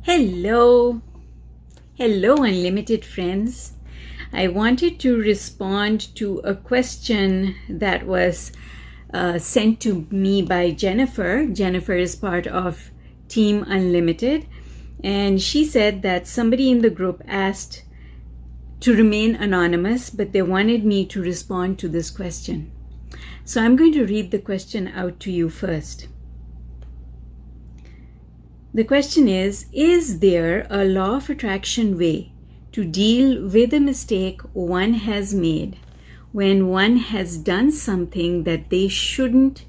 Hello, unlimited friends. I wanted to respond to a question that was sent to me by Jennifer. Jennifer is part of Team Unlimited, and she said that somebody in the group asked to remain anonymous, but they wanted me to respond to this question. So I'm going to read the question out to you first. The question is there a law of attraction way to deal with a mistake one has made when one has done something that they shouldn't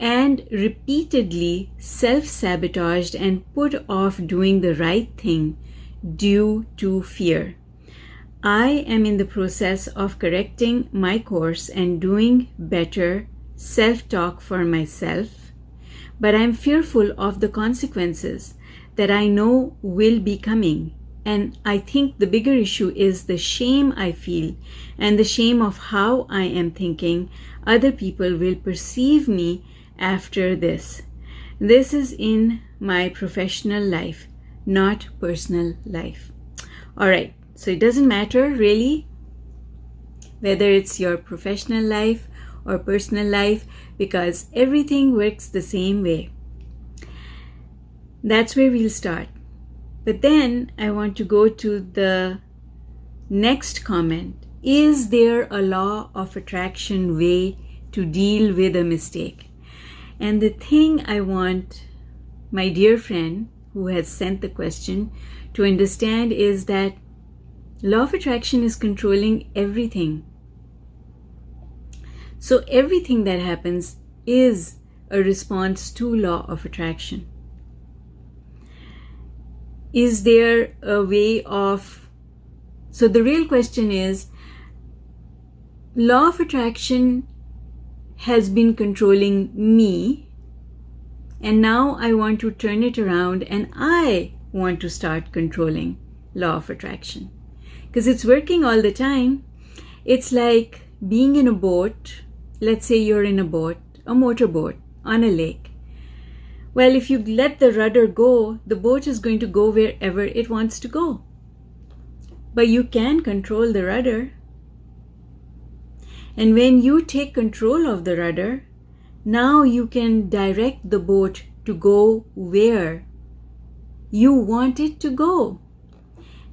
and repeatedly self-sabotaged and put off doing the right thing due to fear? I am in the process of correcting my course and doing better self-talk for myself, but I'm fearful of the consequences that I know will be coming. And I think the bigger issue is the shame I feel and the shame of how I am thinking other people will perceive me after this. This is in my professional life, not personal life. All right, so it doesn't matter really whether it's your professional life or personal life, because everything works the same way. That's where we'll start. But then I want to go to the next comment. Is there a law of attraction way to deal with a mistake? And the thing I want my dear friend who has sent the question to understand is that law of attraction is controlling everything. So everything that happens is a response to law of attraction. Is there a way of... So the real question is, law of attraction has been controlling me, and now I want to turn it around and I want to start controlling law of attraction. Because it's working all the time. It's like being in a boat. Let's say you're in a boat, a motorboat on a lake. Well, if you let the rudder go, the boat is going to go wherever it wants to go. But you can control the rudder. And when you take control of the rudder, now you can direct the boat to go where you want it to go.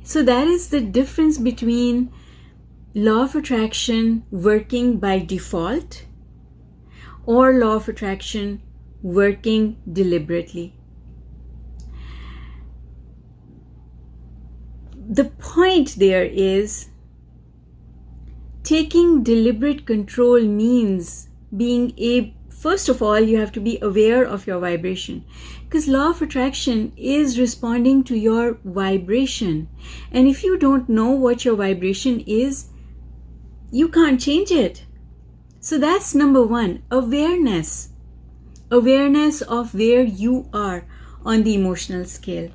So that is the difference between law of attraction working by default or law of attraction working deliberately. The point there is taking deliberate control means being first of all, you have to be aware of your vibration, because law of attraction is responding to your vibration. And if you don't know what your vibration is, you can't change it. So that's number one, awareness. Awareness of where you are on the emotional scale.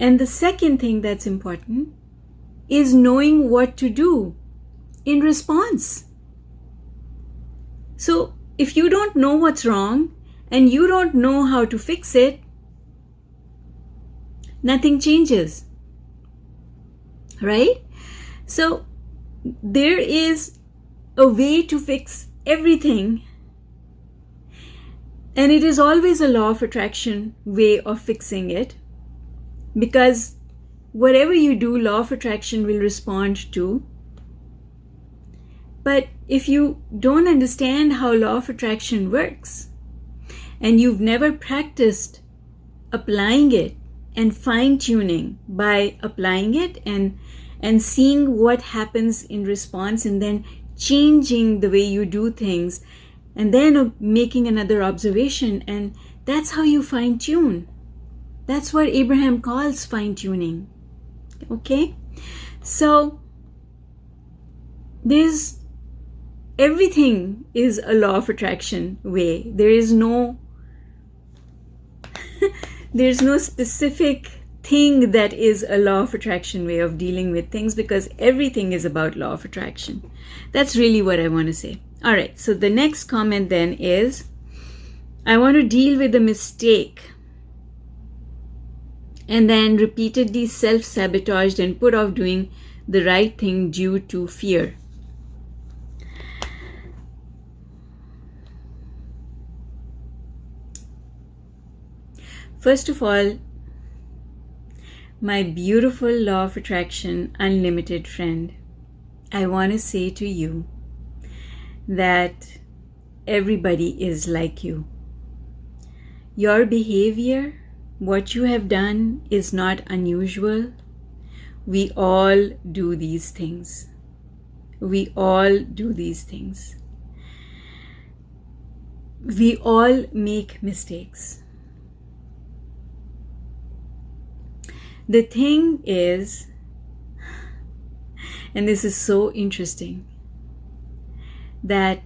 And the second thing that's important is knowing what to do in response. So if you don't know what's wrong and you don't know how to fix it, nothing changes, right? So there is a way to fix everything, and it is always a law of attraction way of fixing it, because whatever you do, law of attraction will respond to. But if you don't understand how law of attraction works, and you've never practiced applying it and fine-tuning by applying it and seeing what happens in response, and then changing the way you do things, and then making another observation, and that's how you fine-tune. That's what Abraham calls fine-tuning. Okay? So everything is a law of attraction way. There's no specific thing that is a law of attraction way of dealing with things, because everything is about law of attraction. That's really what I want to say. All right, so the next comment then is, I want to deal with a mistake and then repeatedly self-sabotaged and put off doing the right thing due to fear. First of all, my beautiful law of attraction unlimited friend, I want to say to you that everybody is like you. Your behavior, what you have done, is not unusual. We all do these things. We all do these things. We all make mistakes. The thing is, and this is so interesting, that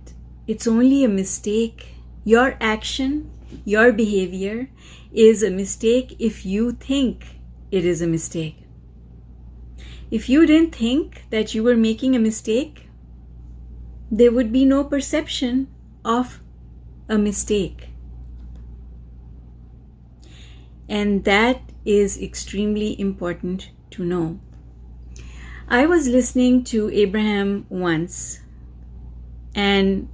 it's only a mistake. Your action, your behavior is a mistake if you think it is a mistake. If you didn't think that you were making a mistake, there would be no perception of a mistake. And that is extremely important to know. I was listening to Abraham once, and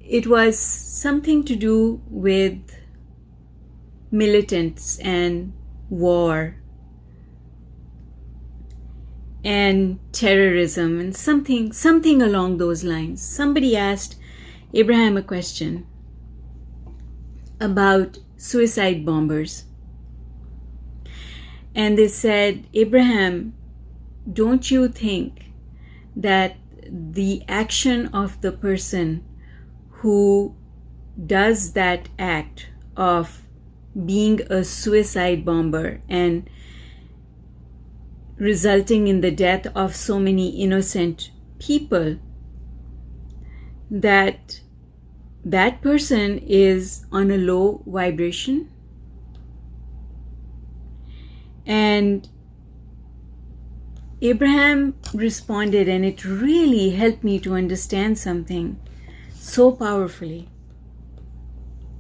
it was something to do with militants and war and terrorism and something along those lines. Somebody asked Abraham a question about suicide bombers. And they said, Abraham, don't you think that the action of the person who does that act of being a suicide bomber and resulting in the death of so many innocent people, that person is on a low vibration? And Abraham responded, and it really helped me to understand something so powerfully.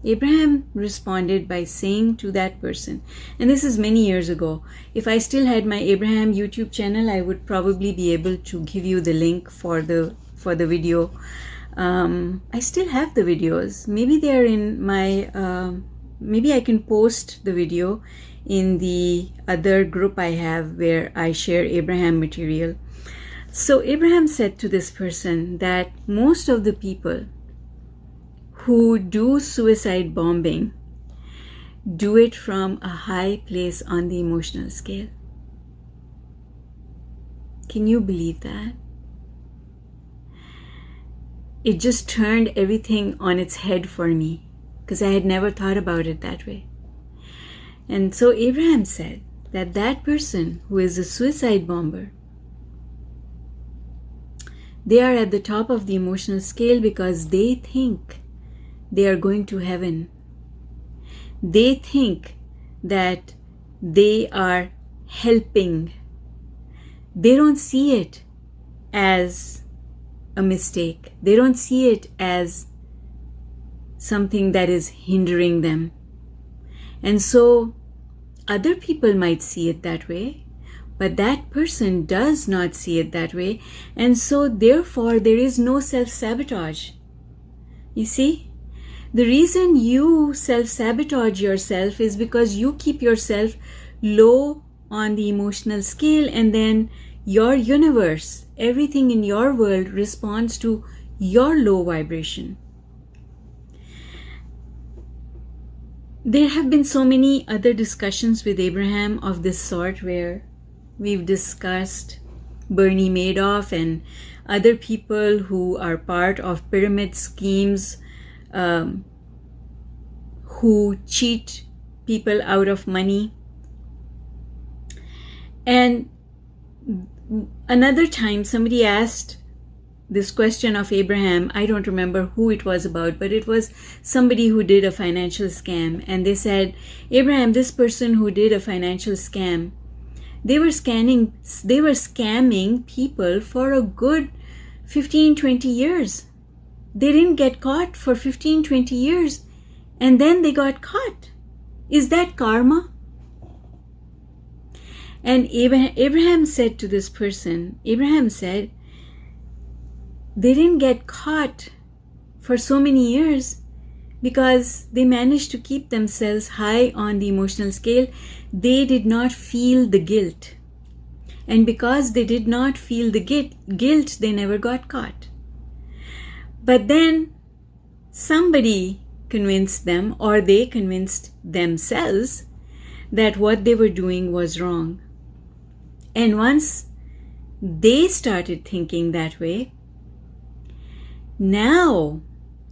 Abraham responded by saying to that person, and this is many years ago. If I still had my Abraham YouTube channel, I would probably be able to give you the link for the video. I still have the videos. Maybe they're in my, maybe I can post the video in the other group I have where I share Abraham material. So Abraham said to this person that most of the people who do suicide bombing do it from a high place on the emotional scale. Can you believe that? It just turned everything on its head for me, because I had never thought about it that way. And so Abraham said that that person who is a suicide bomber, they are at the top of the emotional scale because they think they are going to heaven. They think that they are helping. They don't see it as a mistake. They don't see it as something that is hindering them. And so other people might see it that way, but that person does not see it that way. And so therefore there is no self-sabotage. You see, the reason you self-sabotage yourself is because you keep yourself low on the emotional scale, and then your universe, everything in your world responds to your low vibration. There have been so many other discussions with Abraham of this sort where we've discussed Bernie Madoff and other people who are part of pyramid schemes, who cheat people out of money. And another time somebody asked this question of Abraham. I don't remember who it was about, but it was somebody who did a financial scam. And they said, Abraham, this person who did a financial scam, they were scamming people for a good 15-20 years. They didn't get caught for 15-20 years, and then they got caught. Is that karma? And Abraham said to this person, Abraham said, they didn't get caught for so many years because they managed to keep themselves high on the emotional scale. They did not feel the guilt. And because they did not feel the guilt, they never got caught. But then somebody convinced them, or they convinced themselves, that what they were doing was wrong. And once they started thinking that way, now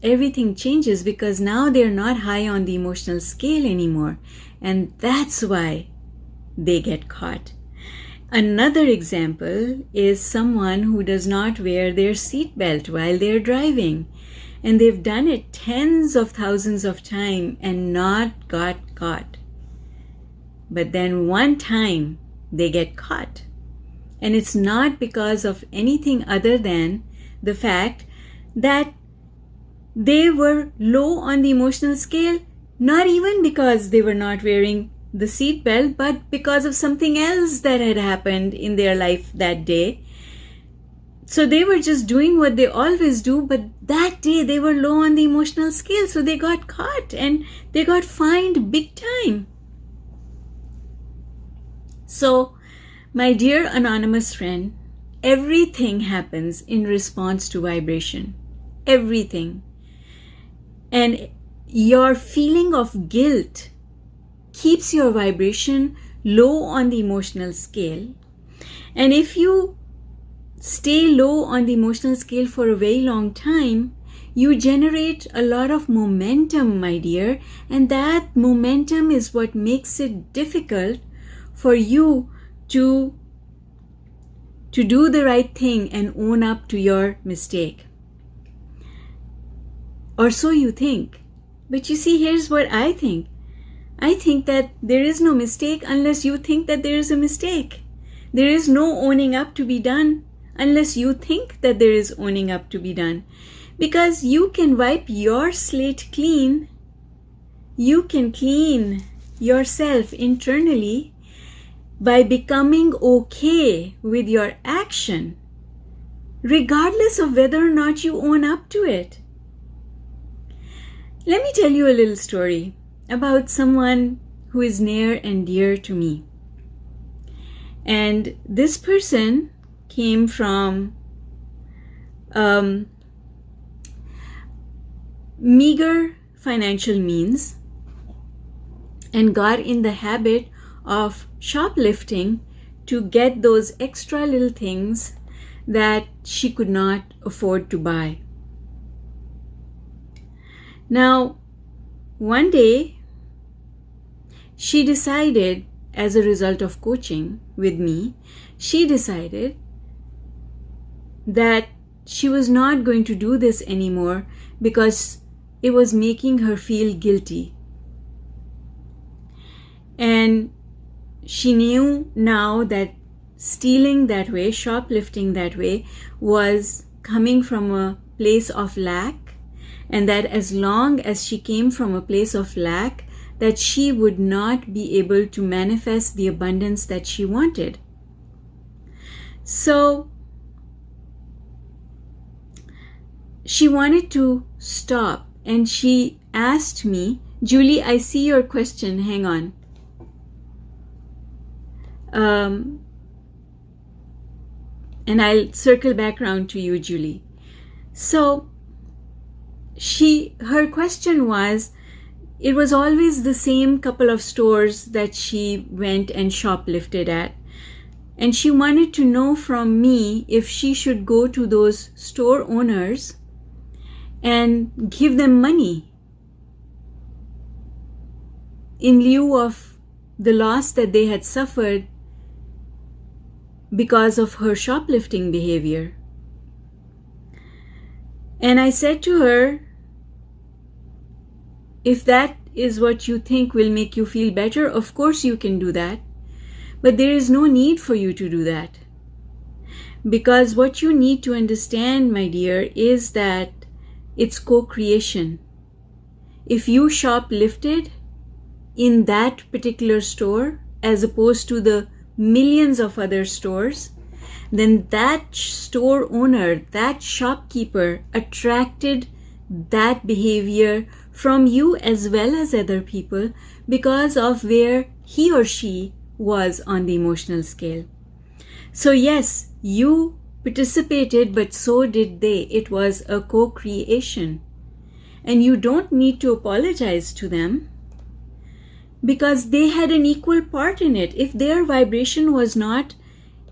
everything changes, because now they're not high on the emotional scale anymore. And that's why they get caught. Another example is someone who does not wear their seatbelt while they're driving. And they've done it tens of thousands of times and not got caught. But then one time they get caught. And it's not because of anything other than the fact that they were low on the emotional scale, not even because they were not wearing the seatbelt, but because of something else that had happened in their life that day. So they were just doing what they always do, but that day they were low on the emotional scale, so they got caught and they got fined big time. So, my dear anonymous friend, everything happens in response to vibration. Everything. And your feeling of guilt keeps your vibration low on the emotional scale. And if you stay low on the emotional scale for a very long time, you generate a lot of momentum, my dear. And that momentum is what makes it difficult for you to do the right thing and own up to your mistake. Or so you think. But you see, here's what I think. I think that there is no mistake unless you think that there is a mistake. There is no owning up to be done unless you think that there is owning up to be done. Because you can wipe your slate clean. You can clean yourself internally by becoming okay with your action, regardless of whether or not you own up to it. Let me tell you a little story about someone who is near and dear to me. And this person came from meager financial means and got in the habit of shoplifting to get those extra little things that she could not afford to buy. Now, one day, she decided, as a result of coaching with me, she decided that she was not going to do this anymore because it was making her feel guilty. And she knew now that stealing that way, shoplifting that way, was coming from a place of lack, and that as long as she came from a place of lack, that she would not be able to manifest the abundance that she wanted. So she wanted to stop, and she asked me, Julie, I see your question, hang on. And I'll circle back around to you, Julie. So her question was, it was always the same couple of stores that she went and shoplifted at. And she wanted to know from me if she should go to those store owners and give them money in lieu of the loss that they had suffered because of her shoplifting behavior. And I said to her, if that is what you think will make you feel better, of course you can do that. But there is no need for you to do that. Because what you need to understand, my dear, is that it's co-creation. If you shoplifted in that particular store, as opposed to the millions of other stores, then that store owner, that shopkeeper attracted that behavior from you as well as other people because of where he or she was on the emotional scale. So yes, you participated, but so did they. It was a co-creation. And you don't need to apologize to them because they had an equal part in it. If their vibration was not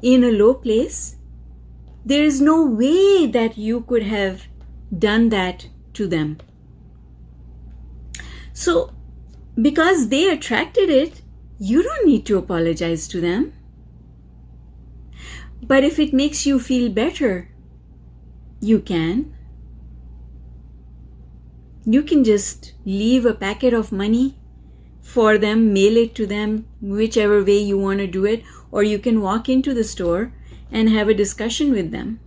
in a low place, there is no way that you could have done that to them. So, because they attracted it, you don't need to apologize to them. But if it makes you feel better, you can. You can just leave a packet of money for them, mail it to them, whichever way you want to do it, or you can walk into the store and have a discussion with them.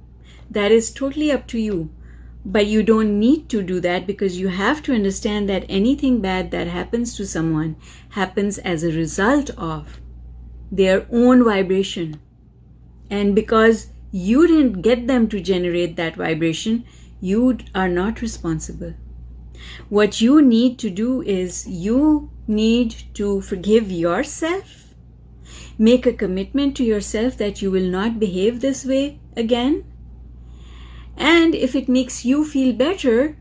That is totally up to you. But you don't need to do that because you have to understand that anything bad that happens to someone happens as a result of their own vibration. And because you didn't get them to generate that vibration, you are not responsible. What you need to do is you need to forgive yourself, make a commitment to yourself that you will not behave this way again. And if it makes you feel better,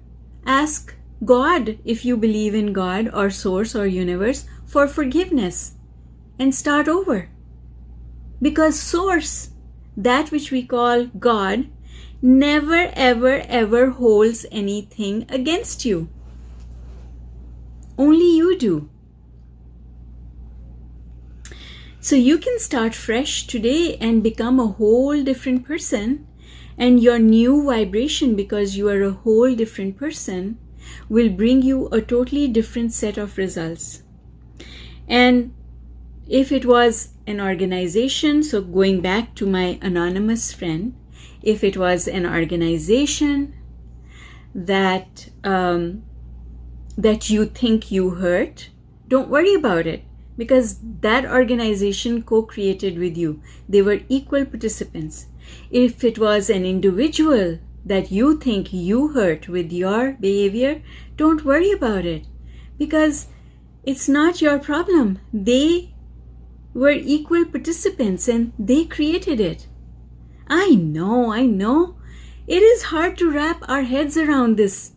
ask God, if you believe in God or source or universe, for forgiveness and start over. Because source, that which we call God, never ever ever holds anything against you. Only you do. So you can start fresh today and become a whole different person. And your new vibration, because you are a whole different person, will bring you a totally different set of results. And if it was an organization, so going back to my anonymous friend, if it was an organization that you think you hurt, don't worry about it, because that organization co-created with you. They were equal participants. If it was an individual that you think you hurt with your behavior, don't worry about it, because it's not your problem. They were equal participants and they created it. I know. It is hard to wrap our heads around this.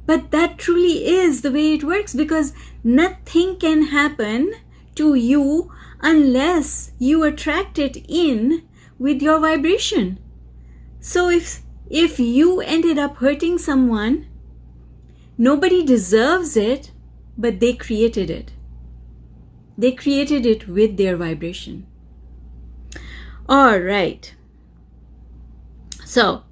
But that truly is the way it works, because nothing can happen to you unless you attract it in with your vibration. So if you ended up hurting someone, nobody deserves it, but they created it. They created it with their vibration. All right. So,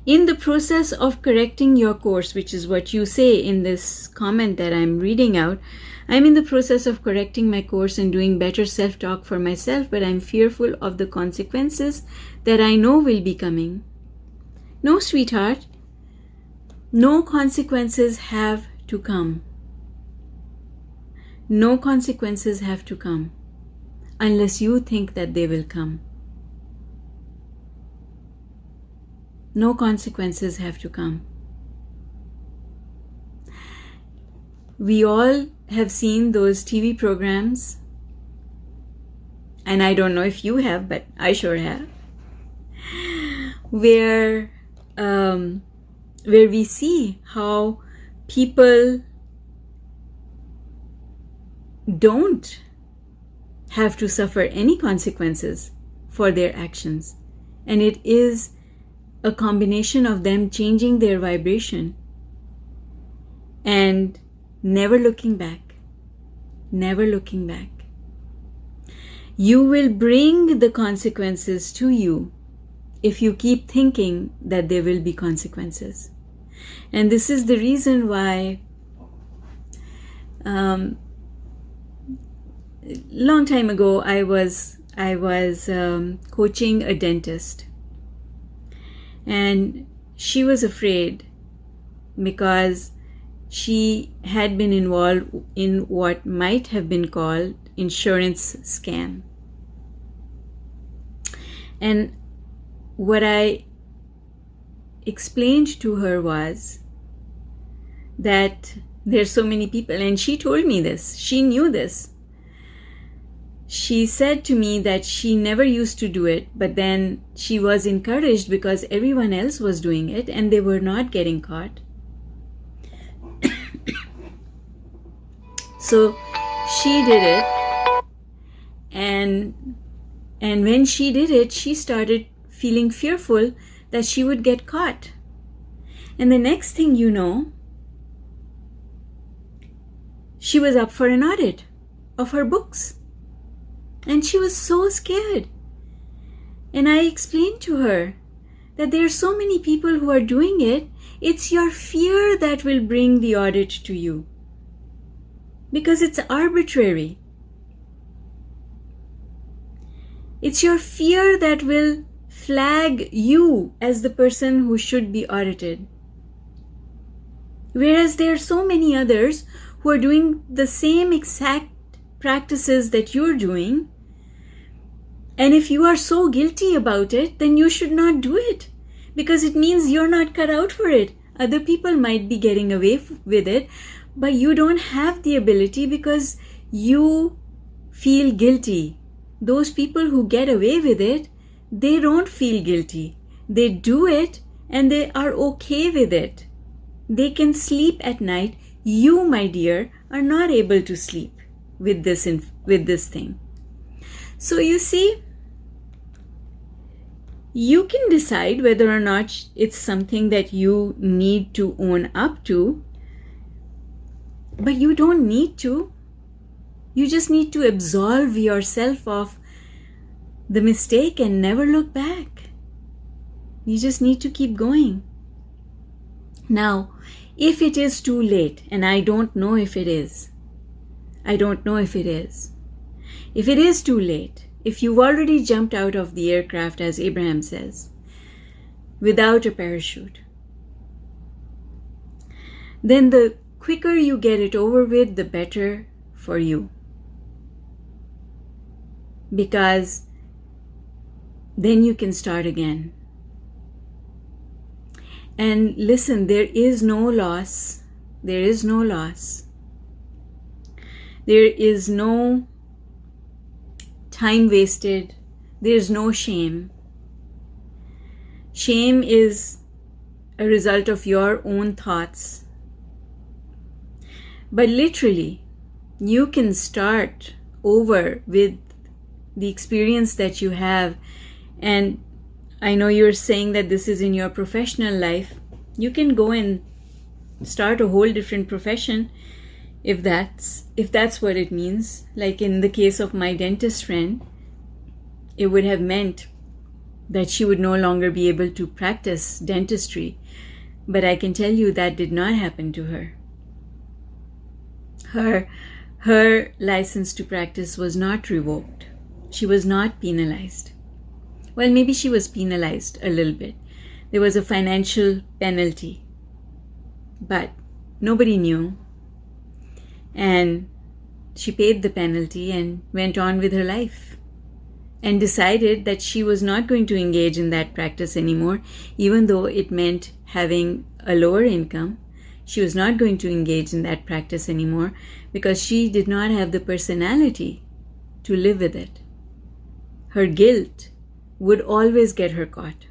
in the process of correcting your course, which is what you say in this comment that I'm reading out, I'm in the process of correcting my course and doing better self-talk for myself, but I'm fearful of the consequences that I know will be coming. No, sweetheart, no consequences have to come. No consequences have to come unless you think that they will come. No consequences have to come. We all have seen those TV programs, and I don't know if you have, but I sure have, where we see how people don't have to suffer any consequences for their actions. And it is a combination of them changing their vibration and never looking back. Never looking back. You will bring the consequences to you if you keep thinking that there will be consequences. And this is the reason why long time ago I was coaching a dentist, and she was afraid because she had been involved in what might have been called insurance scam. And what I explained to her was that there's so many people, and she told me this, she knew this. She said to me that she never used to do it, but then she was encouraged because everyone else was doing it and they were not getting caught. So she did it, and when she did it, she started feeling fearful that she would get caught. And the next thing you know, she was up for an audit of her books. And she was so scared. And I explained to her that there are so many people who are doing it. It's your fear that will bring the audit to you, because it's arbitrary. It's your fear that will flag you as the person who should be audited. Whereas there are so many others who are doing the same exact practices that you're doing. And if you are so guilty about it, then you should not do it, because it means you're not cut out for it. Other people might be getting away with it, but you don't have the ability because you feel guilty. Those people who get away with it, they don't feel guilty. They do it and they are okay with it. They can sleep at night. You, my dear, are not able to sleep with this thing. So you see, you can decide whether or not it's something that you need to own up to, but you don't need to. You just need to absolve yourself of the mistake and never look back. You just need to keep going. Now, if it is too late, and I don't know if it is, if it is too late, if you've already jumped out of the aircraft, as Abraham says, without a parachute, then the quicker you get it over with, the better for you. Because then you can start again. And listen, there is no loss. There is no loss. There is no time wasted. There is no shame. Shame is a result of your own thoughts. But literally, you can start over with the experience that you have. And I know you're saying that this is in your professional life. You can go and start a whole different profession if that's what it means. Like in the case of my dentist friend, it would have meant that she would no longer be able to practice dentistry. But I can tell you that did not happen to her. Her license to practice was not revoked. She was not penalized. Well, maybe she was penalized a little bit. There was a financial penalty, but nobody knew. And she paid the penalty and went on with her life and decided that she was not going to engage in that practice anymore, even though it meant having a lower income. She was not going to engage in that practice anymore because she did not have the personality to live with it. Her guilt would always get her caught.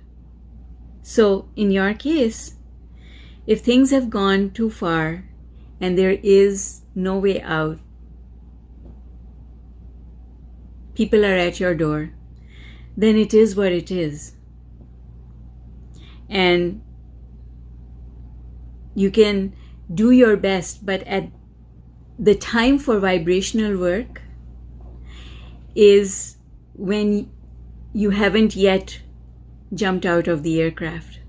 So in your case, if things have gone too far and there is no way out, people are at your door, then it is what it is. And you can do your best, but at the time for vibrational work is when you haven't yet jumped out of the aircraft.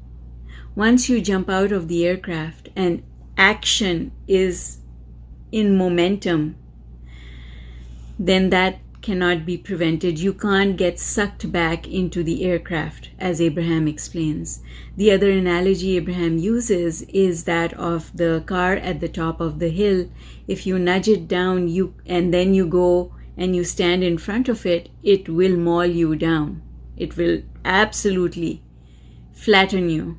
Once you jump out of the aircraft and action is in momentum, then that cannot be prevented. You can't get sucked back into the aircraft, as Abraham explains. The other analogy Abraham uses is that of the car at the top of the hill. If you nudge it down, and then you go and you stand in front of it, it will maul you down. It will absolutely flatten you.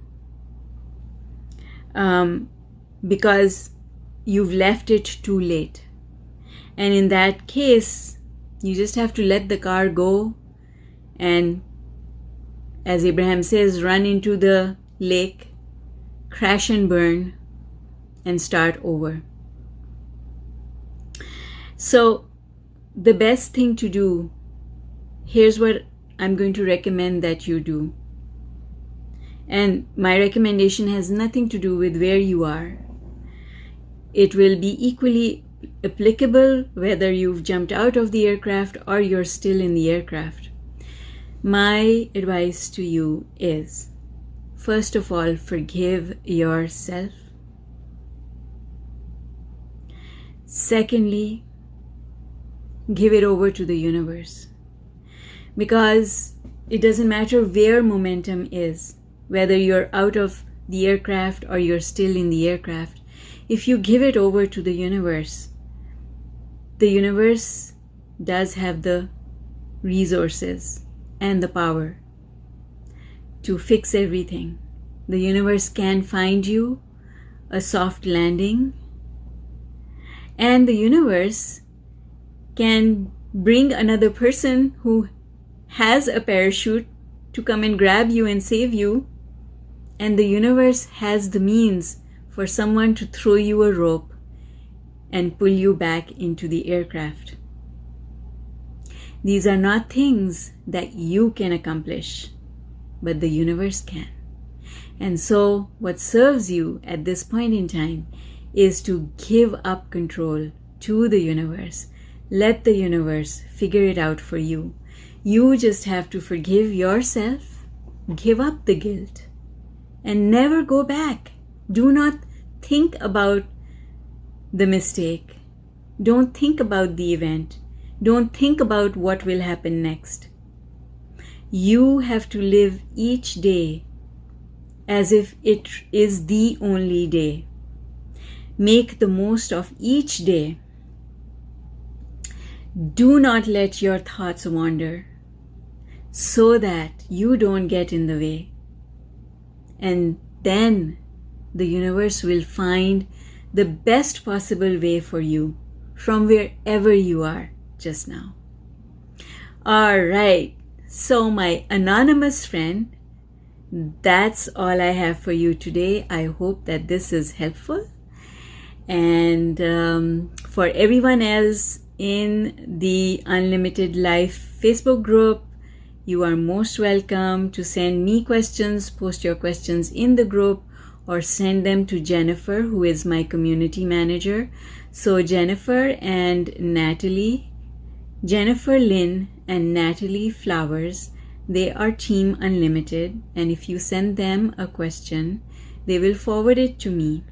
Because you've left it too late. And in that case, you just have to let the car go and, as Abraham says, run into the lake, crash and burn, and start over. So the best thing to do, here's what I'm going to recommend that you do. And my recommendation has nothing to do with where you are. It will be equally applicable whether you've jumped out of the aircraft or you're still in the aircraft. My advice to you is, first of all, forgive yourself. Secondly, give it over to the universe. Because it doesn't matter where momentum is, whether you're out of the aircraft or you're still in the aircraft. If you give it over to the universe does have the resources and the power to fix everything. The universe can find you a soft landing, and the universe can bring another person who has a parachute to come and grab you and save you, and the universe has the means for someone to throw you a rope and pull you back into the aircraft. These are not things that you can accomplish, but the universe can. And so what serves you at this point in time is to give up control to the universe. Let the universe figure it out for you. You just have to forgive yourself, give up the guilt, and never go back. Do not think about the mistake. Don't think about the event. Don't think about what will happen next. You have to live each day as if it is the only day. Make the most of each day. Do not let your thoughts wander so that you don't get in the way. And then the universe will find the best possible way for you from wherever you are just now. All right. So my anonymous friend, that's all I have for you today. I hope that this is helpful. And for everyone else in the Unlimited Life Facebook group, you are most welcome to send me questions, post your questions in the group, or send them to Jennifer, who is my community manager. So Jennifer Lynn and Natalie Flowers, they are Team Unlimited, and if you send them a question, they will forward it to me.